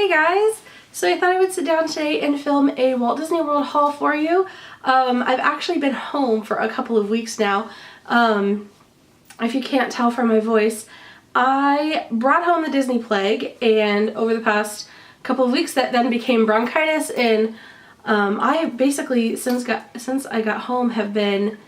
Hey guys! So I thought I would sit down today and film a Walt Disney World haul for you. I've actually been home for a couple of weeks now. If you can't tell from my voice, I brought home the Disney plague, and over the past couple of weeks that then became bronchitis, and I basically since I got home have been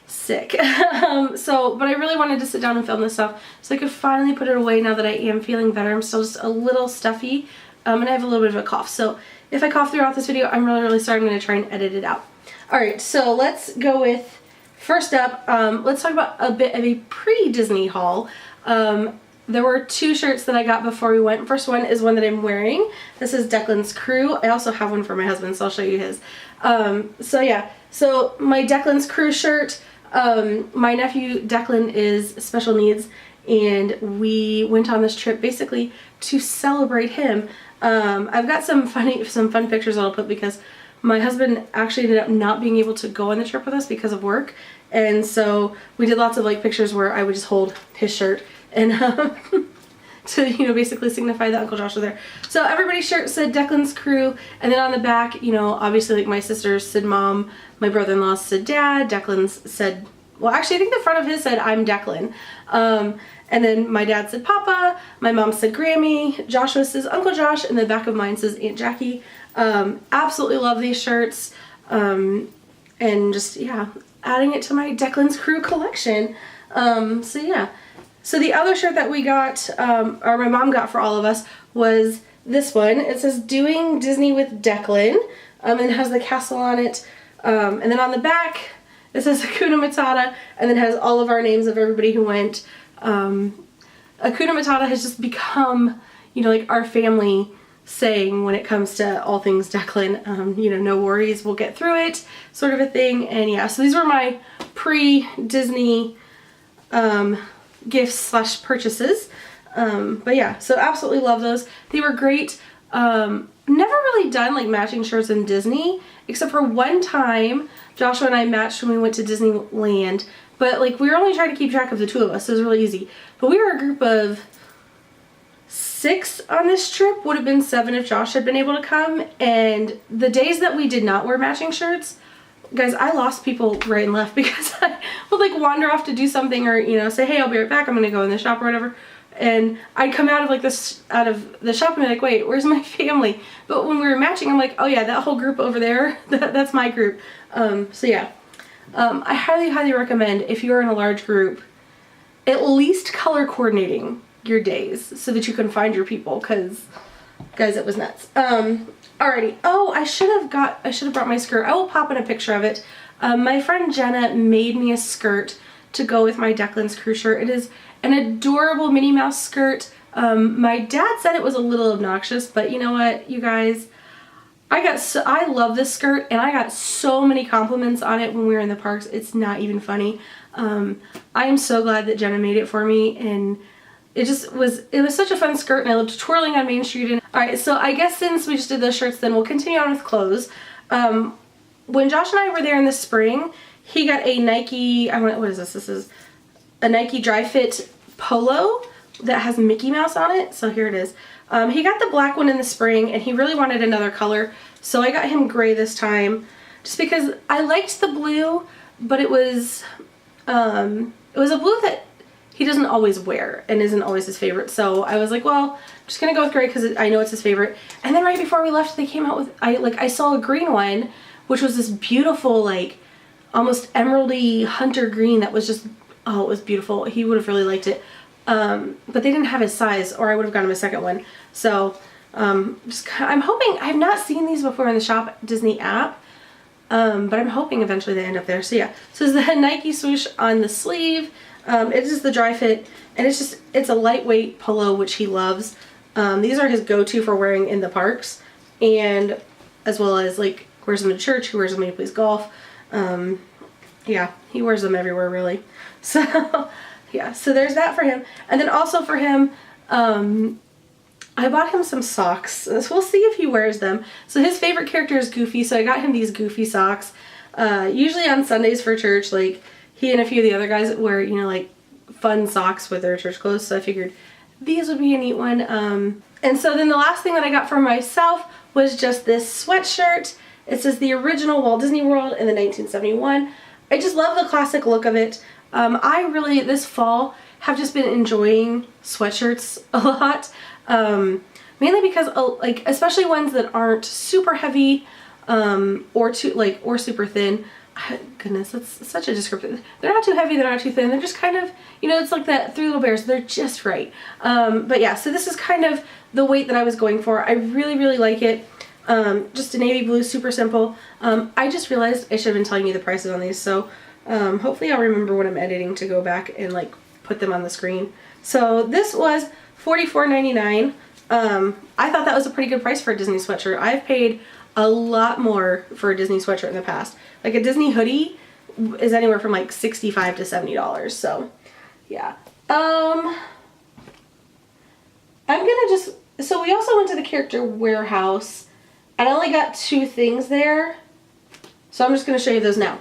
sick. But I really wanted to sit down and film this stuff so I could finally put it away now that I am feeling better. I'm still just a little stuffy, and I have a little bit of a cough. So if I cough throughout this video, I'm really sorry. I'm going to try and edit it out. Alright, so let's go with, first up, let's talk about a bit of a pre-Disney haul. There were two shirts that I got before we went. First one is one that I'm wearing. This is Declan's Crew. I also have one for my husband, so I'll show you his. So my Declan's Crew shirt. My nephew Declan is special needs, and we went on this trip basically to celebrate him. I've got some fun pictures that I'll put because my husband actually ended up not being able to go on the trip with us because of work, and so we did lots of like pictures where I would just hold his shirt and to basically signify that Uncle Josh was there. So everybody's shirt said Declan's Crew, and then on the back, obviously like my sister's said Mom, my brother-in-law said Dad, Declan's said, well actually I think the front of his said I'm Declan, and then my dad said Papa, my mom said Grammy, Joshua says Uncle Josh, and the back of mine says Aunt Jackie. Absolutely love these shirts, and just adding it to my Declan's Crew collection. So the other shirt that we got, or my mom got for all of us, was this one. It says Doing Disney with Declan, and it has the castle on it, and then on the back it says Hakuna Matata, and then has all of our names of everybody who went. Hakuna Matata has just become, like our family saying when it comes to all things Declan. No worries, we'll get through it, sort of a thing. And yeah, so these were my pre-Disney gifts / purchases. But yeah, so absolutely love those. They were great. Never really done like matching shirts in Disney, except for one time Joshua and I matched when we went to Disneyland, but like we were only trying to keep track of the two of us, so it was really easy. But we were a group of 6 on this trip, would have been 7 if Josh had been able to come, and the days that we did not wear matching shirts, guys, I lost people right and left because I would like wander off to do something, or say, hey, I'll be right back, I'm gonna go in the shop or whatever, and I'd come out of the shop and be like, wait, where's my family? But when we were matching, I'm like, oh yeah, that whole group over there, that's my group. I highly recommend, if you're in a large group, at least color coordinating your days so that you can find your people, because guys, it was nuts. Alrighty. Oh, I should have brought my skirt. I will pop in a picture of it. My friend Jenna made me a skirt to go with my Declan's Crew shirt. It is an adorable Minnie Mouse skirt. My dad said it was a little obnoxious, but you know what, you guys, I love this skirt, and I got so many compliments on it when we were in the parks. It's not even funny. I am so glad that Jenna made it for me, and it was such a fun skirt, and I loved twirling on Main Street. Alright, so I guess since we just did those shirts, then we'll continue on with clothes. When Josh and I were there in the spring, he got a Nike, what is this? This is a Nike Dry Fit polo that has Mickey Mouse on it. So here it is. He got the black one in the spring, and he really wanted another color, so I got him gray this time, just because I liked the blue, but it was a blue that he doesn't always wear and isn't always his favorite. So I was like, well, I'm just gonna go with gray because I know it's his favorite. And then right before we left, they came out with, I saw a green one, which was this beautiful, like almost emeraldy hunter green that was just, oh, it was beautiful. He would have really liked it. But they didn't have his size, or I would have gotten him a second one. So I'm hoping, I've not seen these before in the Shop Disney app, but I'm hoping eventually they end up there. So yeah, so it's the Nike swoosh on the sleeve. It is the Dry Fit, and it's a lightweight polo, which he loves. These are his go-to for wearing in the parks, and as well as like wears them to church, he wears them when he plays golf. Yeah, he wears them everywhere really. So yeah, so there's that for him. And then also for him, I bought him some socks. So we'll see if he wears them. So his favorite character is Goofy, so I got him these Goofy socks. Usually on Sundays for church, like he and a few of the other guys wear, like fun socks with their church clothes, so I figured these would be a neat one. And so then the last thing that I got for myself was just this sweatshirt. It says the original Walt Disney World in the 1971. I just love the classic look of it. I really, this fall, have just been enjoying sweatshirts a lot. Mainly because, like, especially ones that aren't super heavy, or super thin. Goodness, that's such a descriptive. They're not too heavy, they're not too thin. They're just kind of, you know, it's like that Three Little Bears. They're just right. But yeah, so this is kind of the weight that I was going for. I really, really like it. Just a navy blue, super simple. I just realized I should have been telling you the prices on these, so hopefully I'll remember when I'm editing to go back and like put them on the screen. So this was $44.99. I thought that was a pretty good price for a Disney sweatshirt. I've paid a lot more for a Disney sweatshirt in the past. Like a Disney hoodie is anywhere from like $65 to $70. So yeah. I'm gonna just, so we also went to the Character Warehouse and I only got 2 things there. So I'm just gonna show you those now.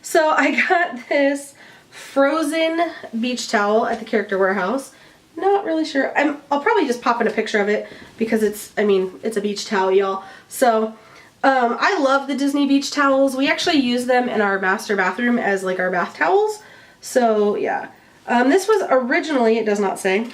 So I got this frozen beach towel at the Character Warehouse. Not really sure. I'll probably just pop in a picture of it because it's, I mean, it's a beach towel, y'all. So, I love the Disney beach towels. We actually use them in our master bathroom as like our bath towels. So, yeah. This was originally, it does not say,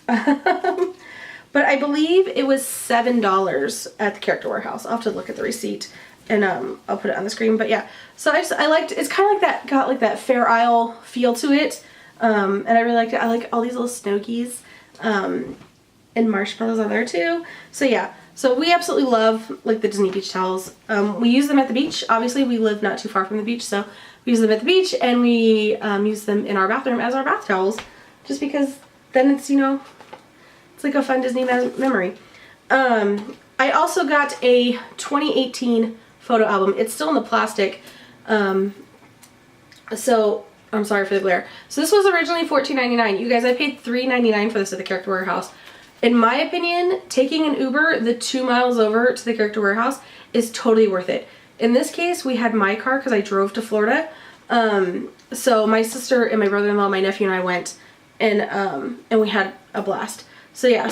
but I believe it was $7 at the Character Warehouse. I'll have to look at the receipt and I'll put it on the screen. But yeah, so I liked, it's kind of like that, got like that Fair Isle feel to it. And I really liked it. I like all these little snowies, and marshmallows on there too. So yeah, so we absolutely love like the Disney beach towels. We use them at the beach. Obviously we live not too far from the beach, so we use them at the beach and we use them in our bathroom as our bath towels, just because then it's, you know, it's like a fun Disney memory. I also got a 2018 photo album. It's still in the plastic, so I'm sorry for the glare. So this was originally $14.99. You guys, I paid $3.99 for this at the Character Warehouse. In my opinion, taking an Uber the 2 miles over to the Character Warehouse is totally worth it. In this case, we had my car because I drove to Florida. So my sister and my brother-in-law, my nephew and I went, and we had a blast. So yeah,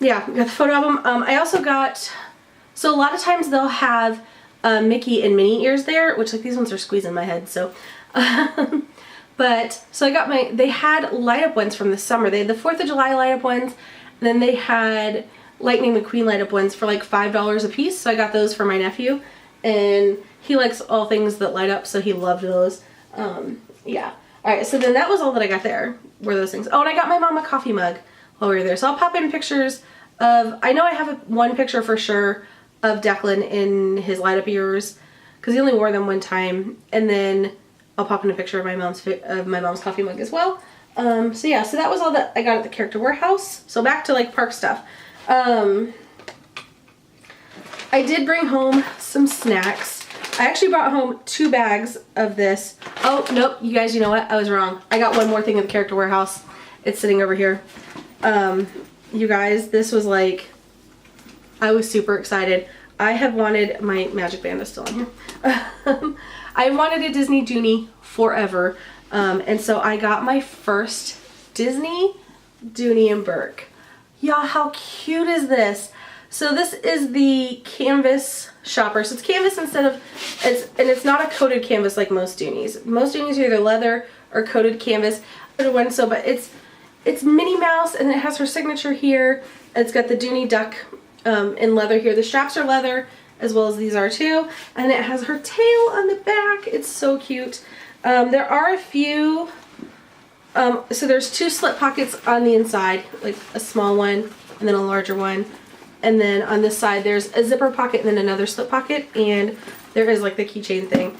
we got the photo album. I also got, so a lot of times they'll have Mickey and Minnie ears there, which like these ones are squeezing my head, so but so I got they had light up ones from the summer. They had the 4th of July light up ones, and then they had Lightning McQueen light up ones for like $5 a piece, so I got those for my nephew, and he likes all things that light up, so he loved those. Yeah, alright, so then that was all that I got there, were those things. Oh, and I got my mom a coffee mug while we were there, so I'll pop in pictures of, I know I have one picture for sure of Declan in his light up ears because he only wore them one time, and then I'll pop in a picture of my mom's coffee mug as well. So yeah, so that was all that I got at the Character Warehouse. So back to like park stuff. I did bring home some snacks. I actually brought home 2 bags of this. Oh nope, you guys, you know what, I was wrong. I got one more thing at the Character Warehouse. It's sitting over here. You guys, this was like, I was super excited. I have wanted, my magic band is still on here. I wanted a Disney Dooney forever. And so I got my first Disney Dooney and Burke. Y'all, how cute is this? So this is the canvas shopper. So it's canvas instead of, and it's not a coated canvas like most Doonies. Most Doonies are either leather or coated canvas. But it's Minnie Mouse, and it has her signature here. It's got the Dooney duck in leather here. The straps are leather as well as these are too, and it has her tail on the back. It's so cute. There are a few, so there's 2 slip pockets on the inside, like a small one and then a larger one, and then on this side there's a zipper pocket and then another slip pocket, and there is like the keychain thing.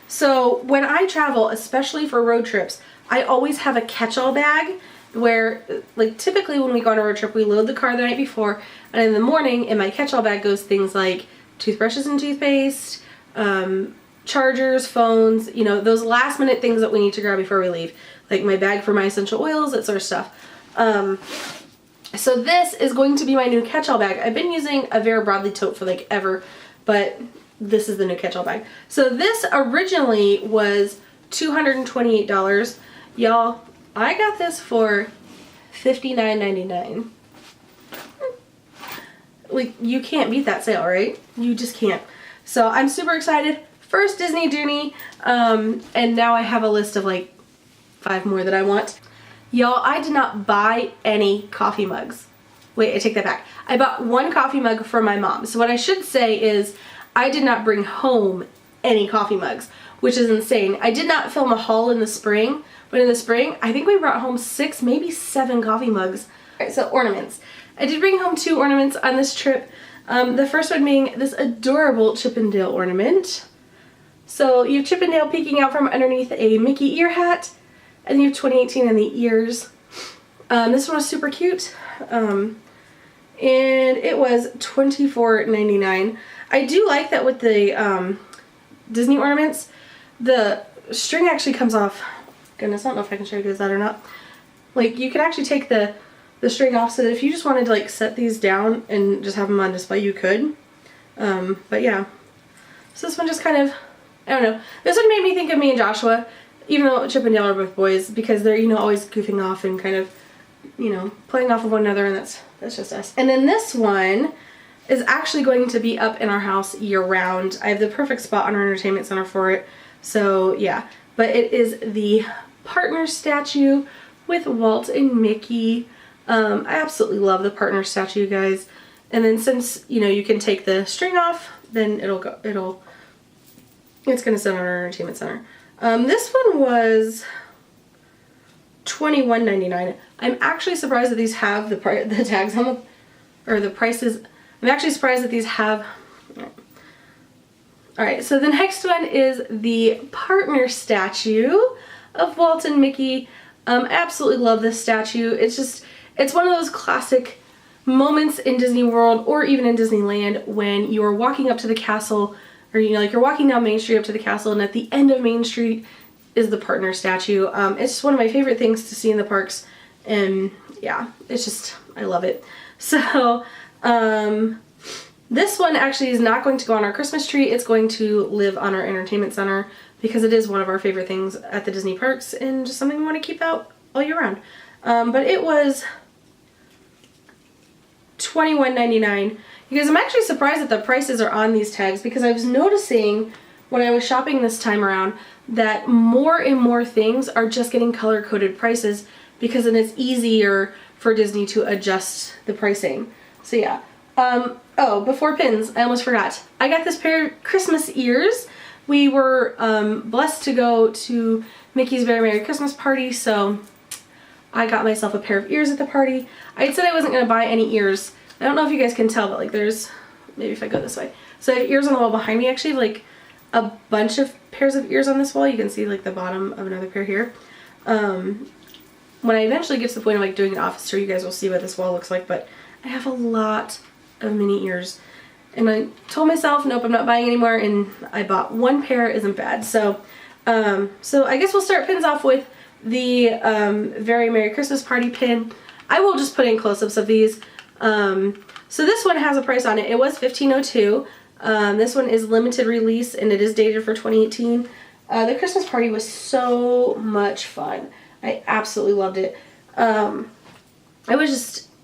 So when I travel, especially for road trips, I always have a catch-all bag where, like, typically when we go on a road trip, we load the car the night before, and in the morning in my catch-all bag goes things like toothbrushes and toothpaste, chargers, phones, you know, those last minute things that we need to grab before we leave, like my bag for my essential oils, that sort of stuff. So this is going to be my new catch-all bag. I've been using a Vera Bradley tote for like ever, but this is the new catch-all bag. So this originally was $228. Y'all, I got this for $59.99. Like, you can't beat that sale, right? You just can't. So I'm super excited. First Disney Doonie, and now I have a list of like 5 more that I want. Y'all, I did not buy any coffee mugs. Wait, I take that back. I bought 1 coffee mug for my mom. So what I should say is I did not bring home any coffee mugs, which is insane. I did not film a haul in the spring, but in the spring, I think we brought home 6, maybe 7 coffee mugs. All right, so ornaments. I did bring home 2 ornaments on this trip. The first one being this adorable Chippendale ornament. So you have Chippendale peeking out from underneath a Mickey ear hat, and you have 2018 in the ears. This one was super cute, and it was $24.99. I do like that with the Disney ornaments, the string actually comes off. Goodness, I don't know if I can show you guys that or not. Like, you can actually take the string off, so that if you just wanted to like set these down and just have them on display, you could. But yeah, so this one just kind of, I don't know. This one made me think of me and Joshua, even though Chip and Dale are both boys, because they're, you know, always goofing off and kind of, you know, playing off of one another, and that's just us. And then this one is actually going to be up in our house year round. I have the perfect spot on our entertainment center for it. So yeah, but it is the partner statue with Walt and Mickey. I absolutely love the partner statue, guys. And then since, you know, you can take the string off, then it's gonna sit on our entertainment center. This one was $21.99. I'm actually surprised that these have the tags on them, or the prices. I'm actually surprised that these have. Alright, so the next one is the partner statue of Walt and Mickey. I absolutely love this statue. It's one of those classic moments in Disney World, or even in Disneyland, when you're walking up to the castle, or, you know, like you're walking down Main Street up to the castle, and at the end of Main Street is the partner statue. It's just one of my favorite things to see in the parks, and yeah, it's just, I love it. So this one actually is not going to go on our Christmas tree. It's going to live on our entertainment center, because it is one of our favorite things at the Disney parks, and just something we want to keep out all year round. But it was $21.99. You guys, I'm actually surprised that the prices are on these tags, because I was noticing when I was shopping this time around that more and more things are just getting color-coded prices, because then it's easier for Disney to adjust the pricing. So yeah. Oh, before pins, I almost forgot. I got this pair of Christmas ears. We were blessed to go to Mickey's Very Merry Christmas Party, so I got myself a pair of ears at the party. I said I wasn't going to buy any ears. I don't know if you guys can tell, but like there's, maybe if I go this way. So I have ears on the wall behind me. Actually, like a bunch of pairs of ears on this wall. You can see like the bottom of another pair here. When I eventually get to the point of like doing an office tour, you guys will see what this wall looks like, but I have a lot of mini ears. And I told myself, nope, I'm not buying any more, and I bought 1 pair. Isn't bad. So, so I guess we'll start pins off with the Very Merry Christmas Party pin. I will just put in close-ups of these. So this one has a price on it. It was $15.02. This one is limited release, and it is dated for 2018. The Christmas Party was so much fun. I absolutely loved it.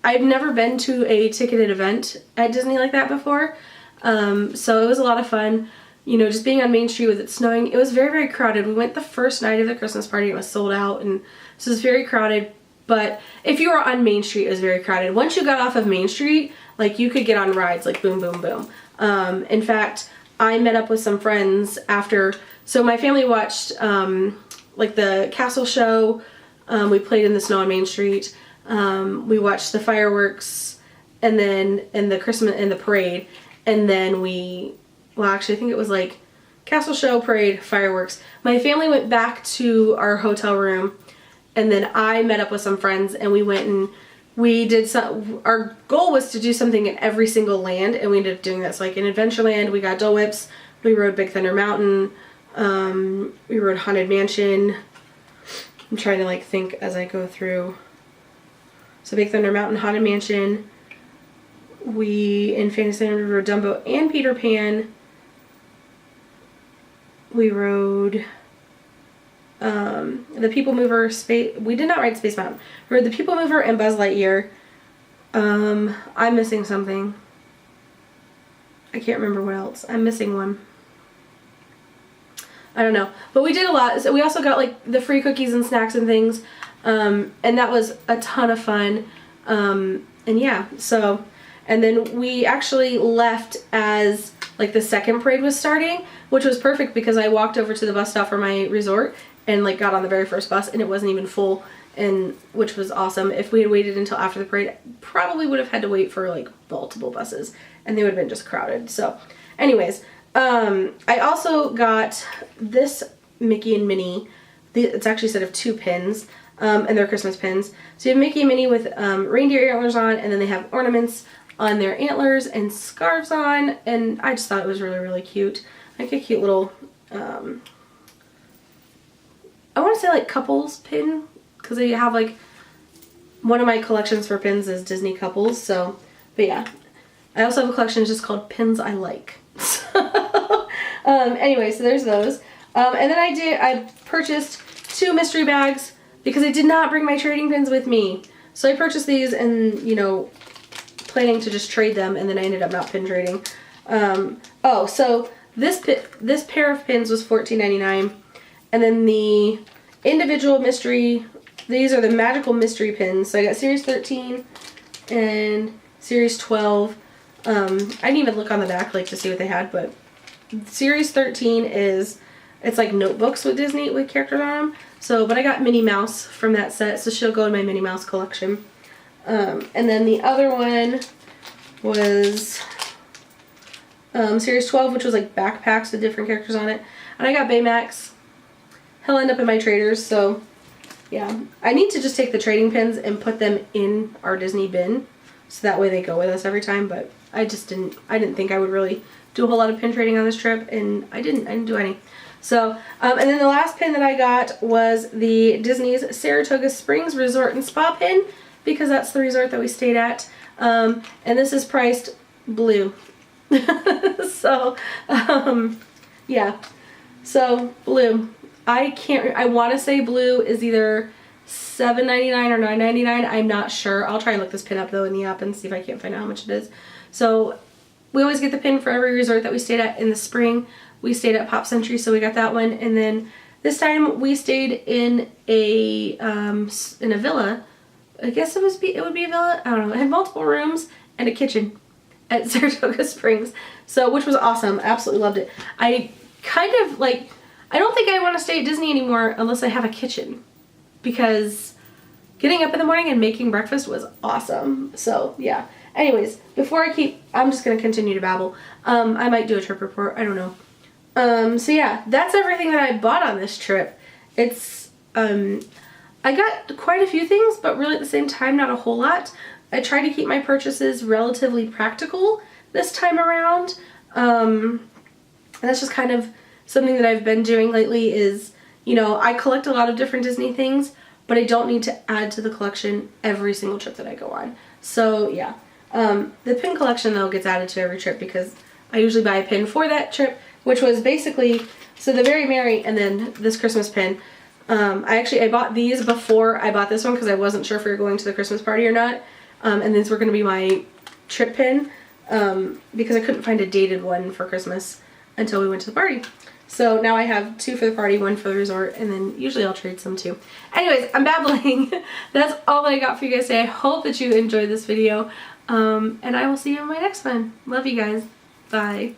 I've never been to a ticketed event at Disney like that before. So it was a lot of fun. You know, just being on Main Street with it snowing. It was very, very crowded. We went the first night of the Christmas party. It was sold out, and so it was very crowded. But if you were on Main Street, it was very crowded. Once you got off of Main Street, like you could get on rides like boom, boom, boom. In fact, I met up with some friends after. So my family watched like the castle show. We played in the snow on Main Street. We watched the fireworks, and then the Christmas and the parade, and then well, actually I think it was like castle show, parade, fireworks. My family went back to our hotel room, and then I met up with some friends, and we went and we did some. Our goal was to do something in every single land, and we ended up doing that. So like in Adventureland, we got Dole Whips, we rode Big Thunder Mountain, we rode Haunted Mansion. I'm trying to like think as I go through. So Big Thunder Mountain, Haunted Mansion. We, in Fantasyland, we rode Dumbo and Peter Pan. We rode the People Mover, we did not ride Space Mountain. We rode the People Mover and Buzz Lightyear. I'm missing something. I can't remember what else. I'm missing one. I don't know. But we did a lot. So we also got like the free cookies and snacks and things. And that was a ton of fun. And yeah, so, and then we actually left as like the second parade was starting, which was perfect because I walked over to the bus stop for my resort and like got on the very first bus and it wasn't even full, and which was awesome. If we had waited until after the parade, probably would have had to wait for like multiple buses and they would have been just crowded. So anyways, I also got this Mickey and Minnie. It's actually a set of 2 pins, and they're Christmas pins. So you have Mickey and Minnie with reindeer antlers on, and then they have ornaments on their antlers and scarves on, and I just thought it was really, really cute. Like a cute little, I want to say like couples pin, because they have like, one of my collections for pins is Disney couples, so, but yeah. I also have a collection just called Pins I Like. Anyway, so there's those. And then I purchased 2 mystery bags because I did not bring my trading pins with me. So I purchased these and, you know, planning to just trade them, and then I ended up not pin trading. Oh, so this pair of pins was $14.99, and then the individual mystery, these are the magical mystery pins. So I got Series 13 and Series 12. I didn't even look on the back like to see what they had, but Series 13 is, it's like notebooks with Disney with characters on them. So, but I got Minnie Mouse from that set, so she'll go in my Minnie Mouse collection. And then the other one was Series 12, which was like backpacks with different characters on it. And I got Baymax. He'll end up in my traders, so yeah. I need to just take the trading pins and put them in our Disney bin, so that way they go with us every time, but I didn't think I would really do a whole lot of pin trading on this trip, and I didn't do any. So, and then the last pin that I got was the Disney's Saratoga Springs Resort and Spa pin, because that's the resort that we stayed at. And this is priced blue. So, yeah. So, blue. I want to say blue is either $7.99 or $9.99. I'm not sure. I'll try and look this pin up though in the app and see if I can't find out how much it is. So, we always get the pin for every resort that we stayed at in the spring. We stayed at Pop Century, so we got that one. And then this time we stayed in a villa. I guess it would be a villa. I don't know. It had multiple rooms and a kitchen at Saratoga Springs, so which was awesome. Absolutely loved it. I kind of like, I don't think I want to stay at Disney anymore unless I have a kitchen, because getting up in the morning and making breakfast was awesome. So yeah. Anyways, before I'm just gonna continue to babble. I might do a trip report. I don't know. So yeah, that's everything that I bought on this trip. It's, I got quite a few things, but really at the same time, not a whole lot. I tried to keep my purchases relatively practical this time around. That's just kind of something that I've been doing lately is, you know, I collect a lot of different Disney things, but I don't need to add to the collection every single trip that I go on. So yeah, the pin collection though gets added to every trip because I usually buy a pin for that trip, which was basically, so the Very Merry and then this Christmas pin. I bought these before I bought this one because I wasn't sure if we were going to the Christmas party or not. And these were going to be my trip pin because I couldn't find a dated one for Christmas until we went to the party. So now I have 2 for the party, 1 for the resort, and then usually I'll trade some too. Anyways, I'm babbling. That's all that I got for you guys today. I hope that you enjoyed this video, and I will see you in my next one. Love you guys. Bye.